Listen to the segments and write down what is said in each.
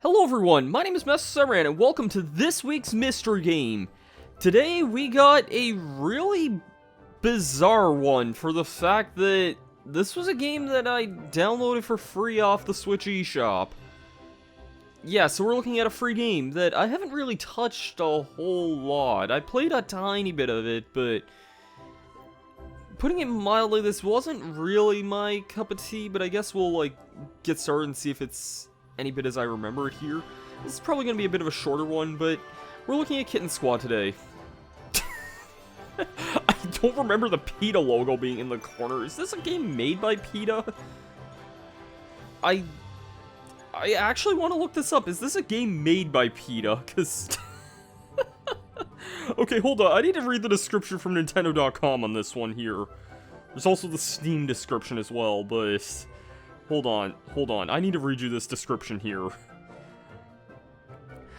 Hello everyone, my name is Masterstarman and welcome to this week's mystery game. Today we got a really bizarre one for the fact that this was a game that I downloaded for free off the Switch eShop. Yeah, so we're looking at a free game that I haven't really touched a whole lot. I played a tiny bit of it, but putting it mildly, this wasn't really my cup of tea, but I guess we'll get started and see if it's any bit as I remember it here. This is probably going to be a bit of a shorter one, but we're looking at Kitten Squad today. I don't remember the PETA logo being in the corner. Is this a game made by PETA? I actually want to look this up. Is this a game made by PETA? Because... Okay, hold on. I need to read the description from Nintendo.com on this one here. There's also the Steam description as well, but... Hold on. I need to read you this description here.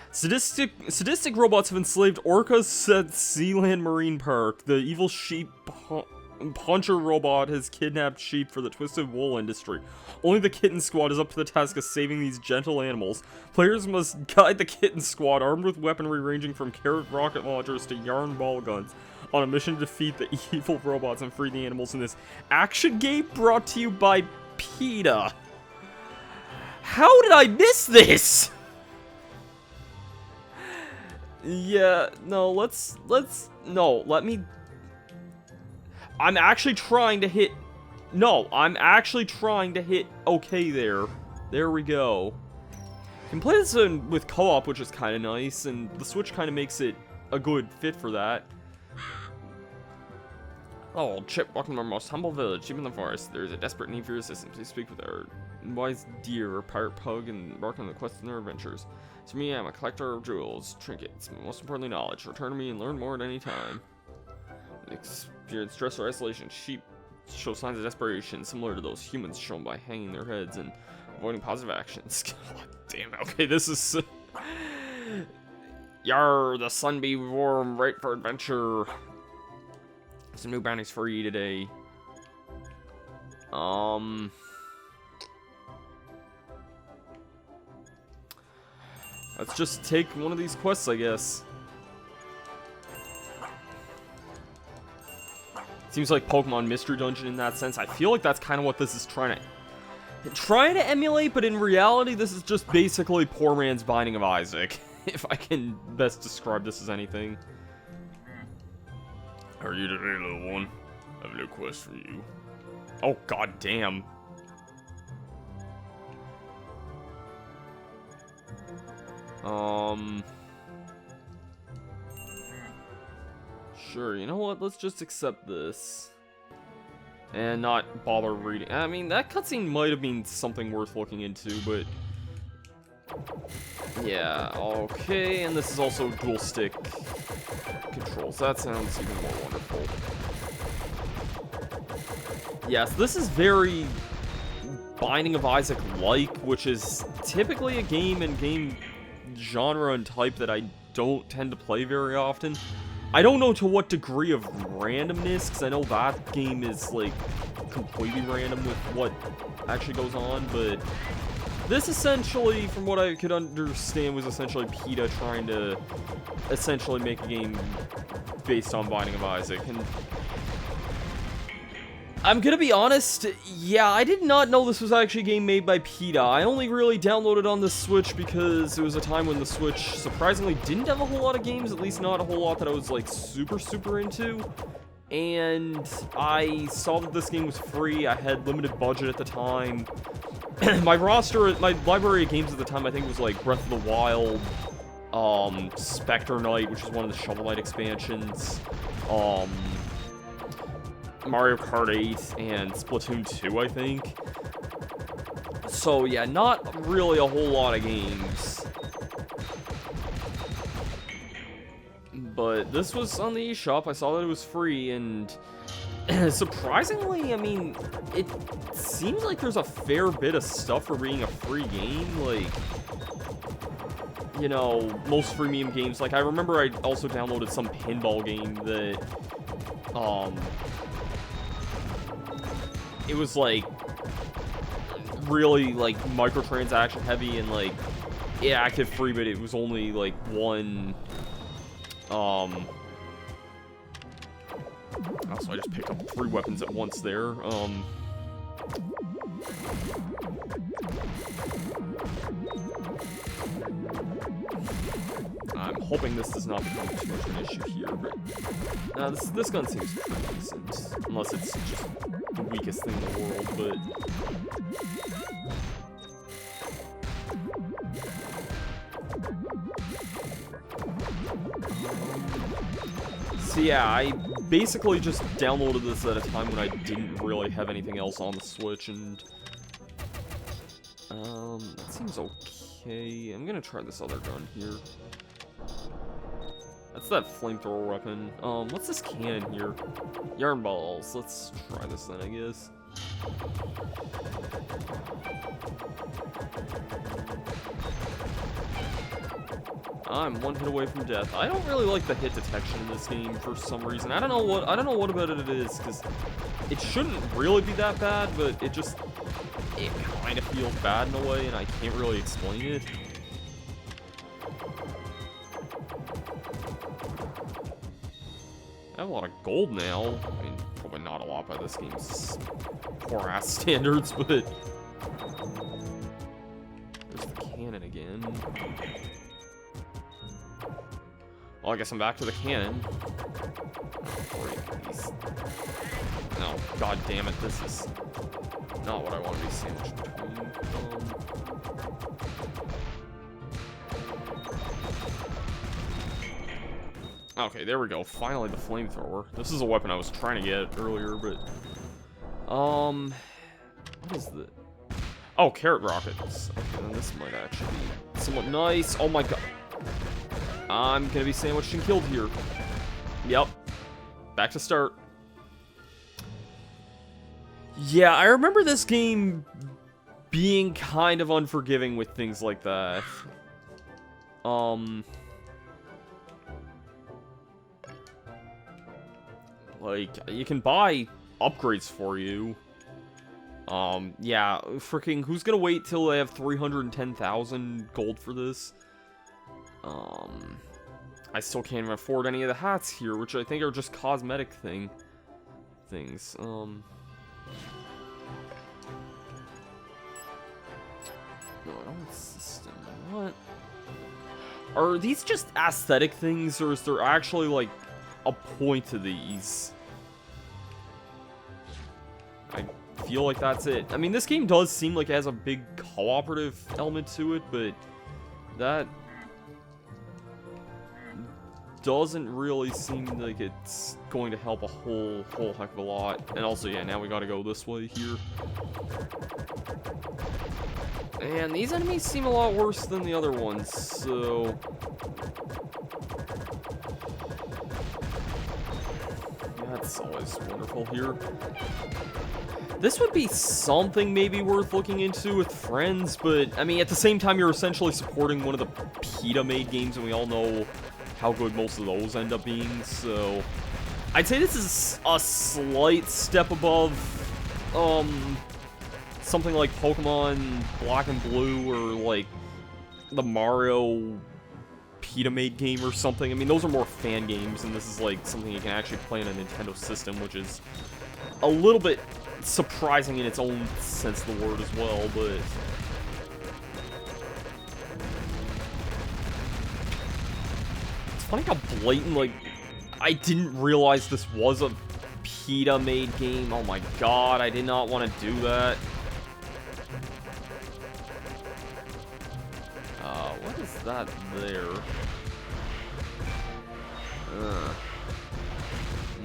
Sadistic robots have enslaved orcas at Sealand Marine Park. The evil sheep puncher robot has kidnapped sheep for the twisted wool industry. Only the Kitten Squad is up to the task of saving these gentle animals. Players must guide the Kitten Squad, armed with weaponry ranging from carrot rocket launchers to yarn ball guns, on a mission to defeat the evil robots and free the animals in this action game brought to you by PETA. How did I miss this? Yeah, no, let me... I'm actually trying to hit okay there. There we go. You can play this with co-op, which is kind of nice, and the Switch kind of makes it a good fit for that. Oh, Chip, welcome to our most humble village, deep in the forest. There is a desperate need for your assistance. Please speak with our wise deer, or pirate pug, and embark on the quest in their adventures. To me, I'm a collector of jewels, trinkets, but most importantly, knowledge. Return to me and learn more at any time. Experience stress or isolation. Sheep show signs of desperation, similar to those humans shown by hanging their heads and avoiding positive actions. God damn it. Okay, this is... Yar, the sun be warm, right for adventure. Some new bounties for you today. Let's just take one of these quests, I guess. Seems like Pokemon Mystery Dungeon in that sense. I feel like that's kind of what this is trying to emulate, but in reality, this is just basically poor man's Binding of Isaac, if I can best describe this as anything. Are you today, little one? I have a new quest for you. Oh, god damn. Sure, you know what? Let's just accept this. And not bother reading. I mean, that cutscene might have been something worth looking into, but... Yeah, okay, and this is also dual stick controls. That sounds even more wonderful. Yes, this is very Binding of Isaac-like, which is typically a game and game genre and type that I don't tend to play very often. I don't know to what degree of randomness, because I know that game is, like, completely random with what actually goes on, but... This essentially, from what I could understand, was essentially PETA trying to essentially make a game based on Binding of Isaac, and I'm gonna be honest, yeah, I did not know this was actually a game made by PETA. I only really downloaded on the Switch because it was a time when the Switch surprisingly didn't have a whole lot of games, at least not a whole lot that I was, like, super into. And I saw that this game was free. I had limited budget at the time. My library of games at the time, I think, was like Breath of the Wild, Spectre Knight, which is one of the Shovel Knight expansions, Mario Kart 8, and Splatoon 2, I think. So yeah, not really a whole lot of games. But this was on the eShop. I saw that it was free, and surprisingly, I mean, it seems like there's a fair bit of stuff for being a free game. Like, you know, most freemium games. Like, I remember I also downloaded some pinball game that, it was, like, really, like, microtransaction heavy, and, like, active free, but it was only like one. Also, I just picked up 3 weapons at once there. I'm hoping this does not become too much of an issue here, but this gun seems pretty decent, unless it's just the weakest thing in the world, but so yeah, I basically just downloaded this at a time when I didn't really have anything else on the Switch, and that seems okay. I'm gonna try this other gun here. That's that flamethrower weapon. What's this cannon here? Yarn balls. Let's try this then, I guess. I'm 1 hit away from death. I don't really like the hit detection in this game for some reason. I don't know what about it is, because it shouldn't really be that bad, but it kind of feels bad in a way, and I can't really explain it. I have a lot of gold now. I mean, probably not a lot by this game's poor-ass standards, but there's the cannon again. Well, I guess I'm back to the cannon. No, god damn it, this is not what I want to be sandwiched between. Okay, there we go. Finally, the flamethrower. This is a weapon I was trying to get earlier, but what is the? Oh, carrot rockets. Okay, then this might actually be somewhat nice. Oh my god. I'm gonna be sandwiched and killed here. Yep. Back to start. Yeah, I remember this game being kind of unforgiving with things like that. Like, you can buy upgrades for you. Yeah, freaking, who's gonna wait till they have 310,000 gold for this? I still can't even afford any of the hats here, which I think are just cosmetic things. No, I don't want system. What? Are these just aesthetic things, or is there actually, like, a point to these? I feel like that's it. I mean, this game does seem like it has a big cooperative element to it, but that doesn't really seem like it's going to help a whole heck of a lot. And also, yeah, now we gotta go this way here. And these enemies seem a lot worse than the other ones, so that's always wonderful here. This would be something maybe worth looking into with friends, but I mean, at the same time, you're essentially supporting one of the PETA-made games, and we all know how good most of those end up being, so I'd say this is a slight step above something like Pokemon Black and Blue, or like the Mario PETA-made game or something. I mean, those are more fan games, and this is like something you can actually play on a Nintendo system, which is a little bit surprising in its own sense of the word as well, but it's funny how blatant, like, I didn't realize this was a PETA-made game. Oh my god, I did not want to do that. What is that there?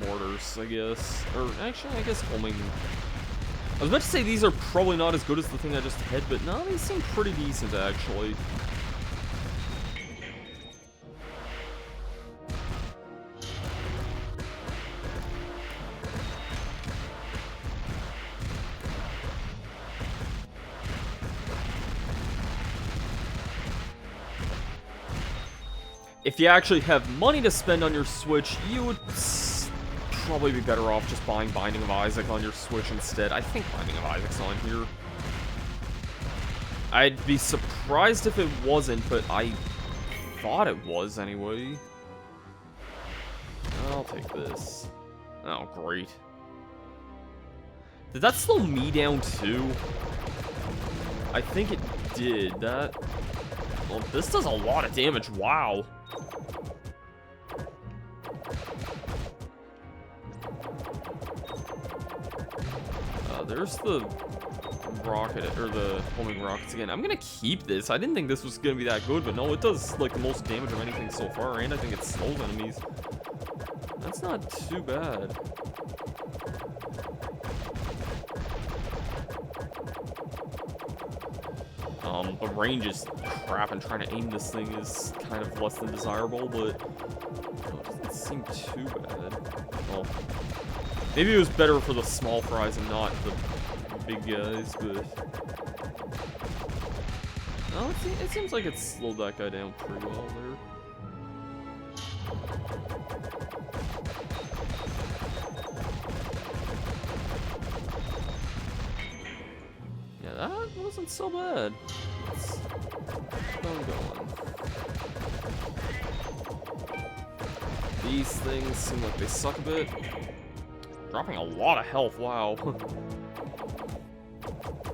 Mortars, I guess. Or, actually, I guess homing. I was about to say these are probably not as good as the thing I just had, but no, these seem pretty decent, actually. If you actually have money to spend on your Switch, you would probably be better off just buying Binding of Isaac on your Switch instead. I think Binding of Isaac's on here. I'd be surprised if it wasn't, but I thought it was anyway. I'll take this. Oh, great. Did that slow me down too? I think it did. That... Well, this does a lot of damage. Wow. There's the rocket, or the homing rockets again. I'm gonna keep this. I didn't think this was gonna be that good, but no, it does like the most damage of anything so far, and I think it slows enemies. That's not too bad. The range is crap, and trying to aim this thing is kind of less than desirable, but it doesn't seem too bad. Well, maybe it was better for the small fries and not the big guys, but... No, it seems like it slowed that guy down pretty well there. Yeah, that wasn't so bad. Let's keep on going. These things seem like they suck a bit. Dropping a lot of health, wow.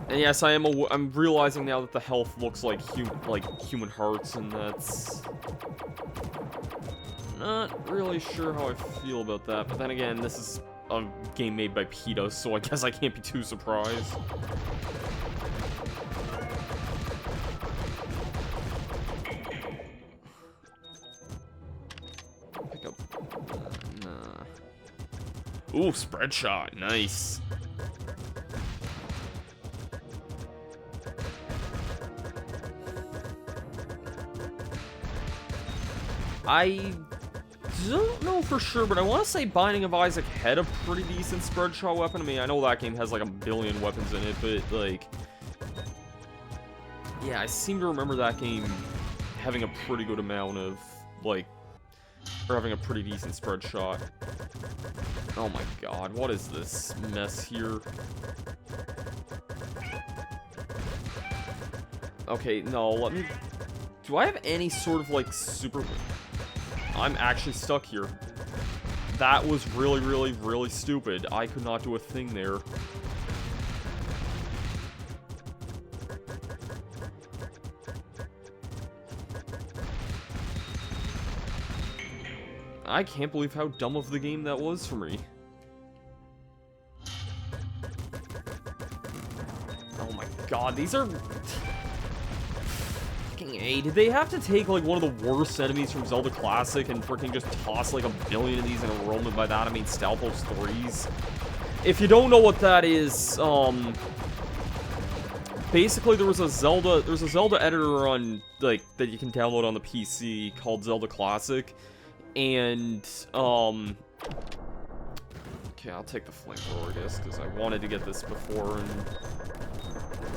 And yes, I'm realizing now that the health looks like human hearts, and that's... Not really sure how I feel about that, but then again, this is a game made by PETA, so I guess I can't be too surprised. Pick up... nah. Ooh, spread shot, nice. I don't know for sure, but I want to say Binding of Isaac had a pretty decent spread shot weapon. I mean, I know that game has like a billion weapons in it, but like... Yeah, I seem to remember that game having a pretty good amount of, like... Or having a pretty decent spread shot. Oh my god, what is this mess here? Okay, no, let me... Do I have any sort of, like, super... I'm actually stuck here. That was really, really, really stupid. I could not do a thing there. I can't believe how dumb of the game that was for me. Oh my god, these are... A, did they have to take, like, one of the worst enemies from Zelda Classic and freaking just toss, like, a billion of these in a row? And by that, I mean Stalfos 3s. If you don't know what that is, basically there's a Zelda editor on, like, that you can download on the PC called Zelda Classic. And, okay, I'll take the flamethrower, I guess, because I wanted to get this before and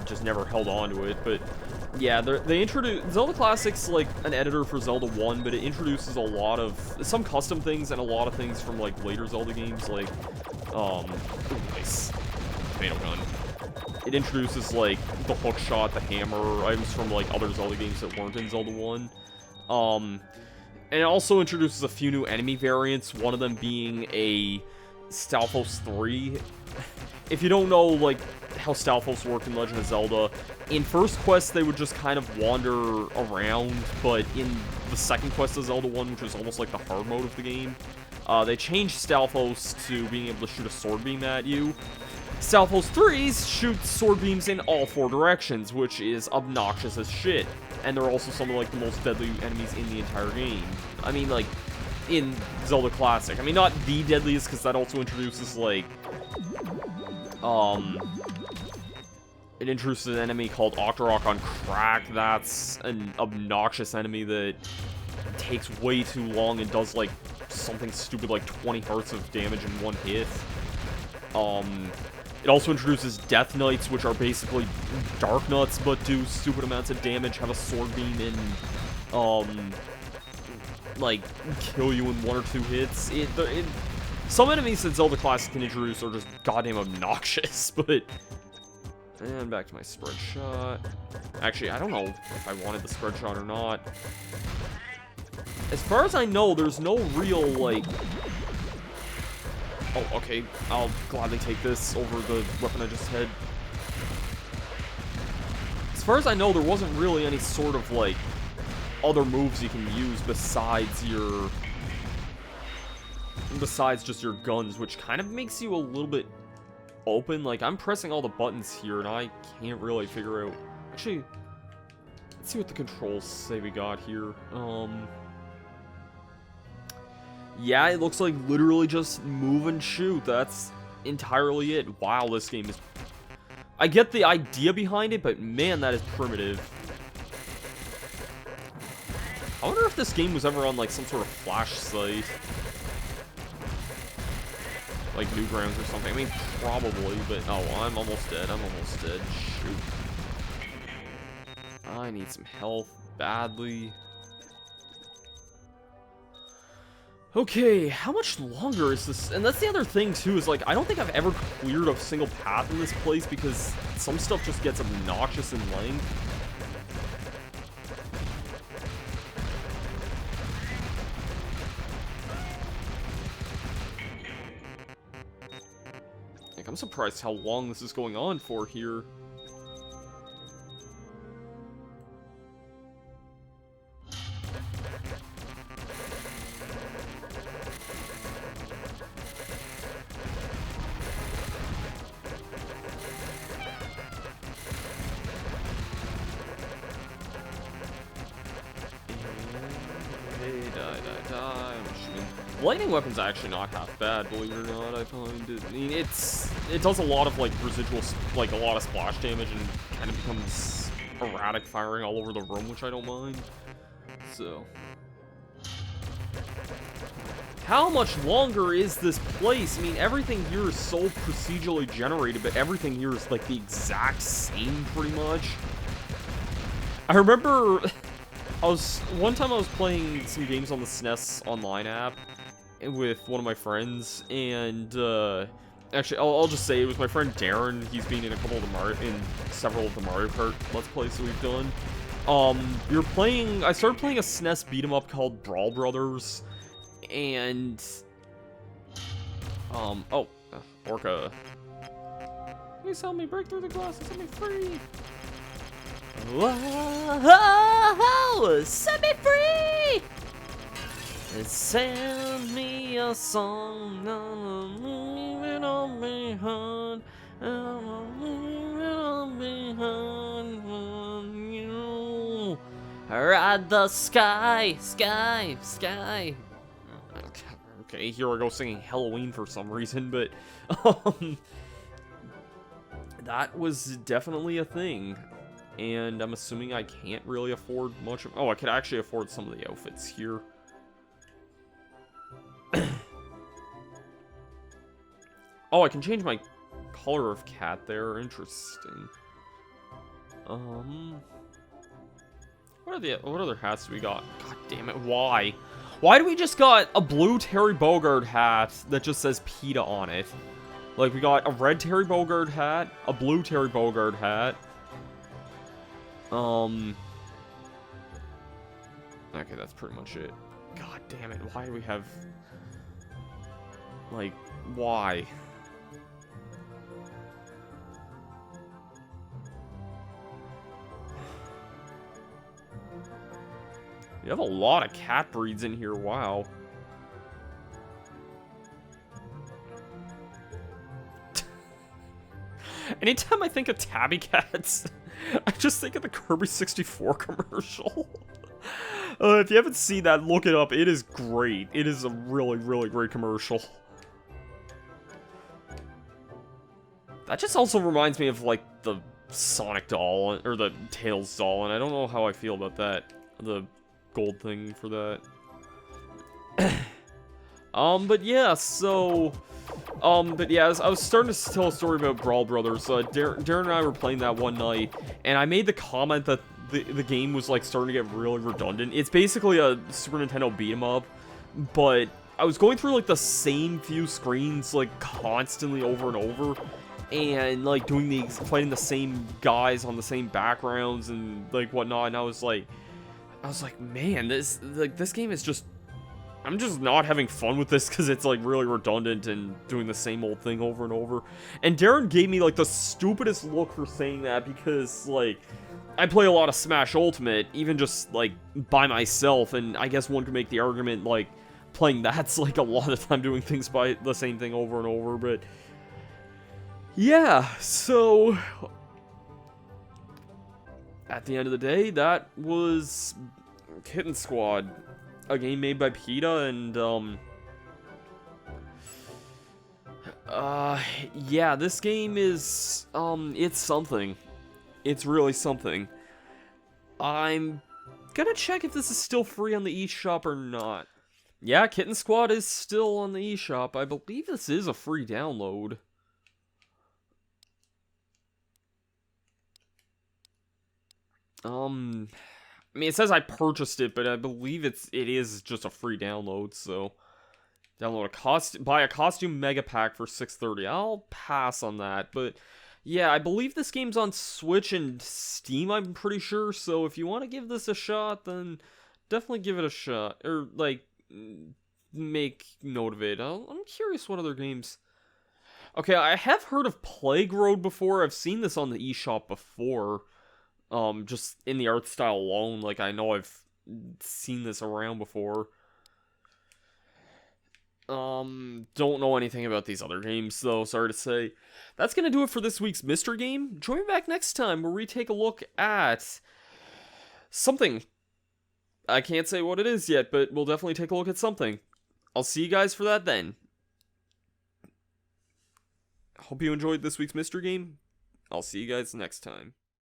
just never held on to it, but... Yeah, they introduced... Zelda Classic's, like, an editor for Zelda 1, but it introduces a lot of... Some custom things and a lot of things from, like, later Zelda games, like... Ooh, nice. Tomato gun. It introduces, like, the hook shot, the hammer, items from, like, other Zelda games that weren't in Zelda 1. And it also introduces a few new enemy variants, one of them being a Stalfos 3. If you don't know, like, how Stalfos work in Legend of Zelda, in first quest they would just kind of wander around, but in the second quest of Zelda 1, which is almost like the hard mode of the game, they changed Stalfos to being able to shoot a sword beam at you. Stalfos 3s shoot sword beams in all four directions, which is obnoxious as shit. And they're also some of, like, the most deadly enemies in the entire game. I mean, like, in Zelda Classic. I mean, not the deadliest, because that also introduces, like, it introduces an enemy called Octorok on Crack. That's an obnoxious enemy that takes way too long and does, like, something stupid like 20 hearts of damage in one hit. It also introduces Death Knights, which are basically Dark Nuts, but do stupid amounts of damage, have a sword beam, and, like, kill you in 1 or 2 hits. Some enemies that Zelda Classic can introduce are just goddamn obnoxious, but And back to my spread shot. Actually, I don't know if I wanted the spread shot or not. As far as I know, there's no real, like... Oh, okay. I'll gladly take this over the weapon I just had. As far as I know, there wasn't really any sort of, like, other moves you can use besides your... Besides just your guns, which kind of makes you a little bit open. Like, I'm pressing all the buttons here, and I can't really figure out... Actually, let's see what the controls say we got here. Yeah, it looks like literally just move and shoot. That's entirely it. Wow, this game is... I get the idea behind it, but man, that is primitive. I wonder if this game was ever on, like, some sort of Flash site. Like Newgrounds or something. I mean, probably, but... Oh, I'm almost dead. I'm almost dead. Shoot. I need some health badly. Okay, how much longer is this? And that's the other thing, too, is, like, I don't think I've ever cleared a single path in this place because some stuff just gets obnoxious in length. Like, I'm surprised how long this is going on for here. Lightning weapon's actually not half bad, believe it or not. I find it. I mean, it does a lot of like residual, like a lot of splash damage, and kind of becomes erratic firing all over the room, which I don't mind. So, how much longer is this place? I mean, everything here is so procedurally generated, but everything here is like the exact same, pretty much. I remember, one time I was playing some games on the SNES Online app with one of my friends, and actually I'll just say it was my friend Darren. He's been in a couple of several of the Mario Kart Let's Plays that we've done. I started playing a SNES beat 'em up called Brawl Brothers, and Orca. Please help me break through the glass and set me free. Whoa, set me free! Send me a song, I'm moving on behind, I'm moving on behind you. Ride the sky, sky, sky. Okay, here I go singing Halloween for some reason, but that was definitely a thing. And I'm assuming I can't really afford much of... Oh, I could actually afford some of the outfits here. Oh, I can change my color of cat there. Interesting. What other hats do we got? God damn it, why? Why do we just got a blue Terry Bogard hat that just says PETA on it? Like, we got a red Terry Bogard hat, a blue Terry Bogard hat. Okay, that's pretty much it. God damn it, why do we have... Like, why? You have a lot of cat breeds in here, wow. Anytime I think of tabby cats, I just think of the Kirby 64 commercial. If you haven't seen that, look it up. It is great. It is a really, really great commercial. That just also reminds me of, like, the Sonic doll, or the Tails doll, and I don't know how I feel about that. The gold thing for that. But yeah, so... but yeah, I was starting to tell a story about Brawl Brothers. Darren and I were playing that one night, and I made the comment that the game was, like, starting to get really redundant. It's basically a Super Nintendo beat-em up, but I was going through, like, the same few screens, like, constantly over and over, and like fighting the same guys on the same backgrounds and like whatnot, and I was like, man, this game is just, I'm just not having fun with this because it's like really redundant and doing the same old thing over and over. And Darren gave me like the stupidest look for saying that, because like I play a lot of Smash Ultimate, even just like by myself, and I guess one could make the argument like playing that's like a lot of time doing things by the same thing over and over. But yeah, so at the end of the day, that was Kitten Squad, a game made by PETA, and yeah, this game is it's something. It's really something. I'm gonna check if this is still free on the eShop or not. Yeah, Kitten Squad is still on the eShop. I believe this is a free download. I mean, it says I purchased it, but I believe it is just a free download, so buy a costume mega pack for $6.30. I'll pass on that, but yeah, I believe this game's on Switch and Steam, I'm pretty sure, so if you want to give this a shot, then definitely give it a shot, or like make note of it. I'm curious what other games. Okay, I have heard of Plague Road before. I've seen this on the eShop before. Just in the art style alone, like, I know I've seen this around before. Don't know anything about these other games, though, sorry to say. That's gonna do it for this week's Mystery Game. Join me back next time where we take a look at something. I can't say what it is yet, but we'll definitely take a look at something. I'll see you guys for that then. Hope you enjoyed this week's Mystery Game. I'll see you guys next time.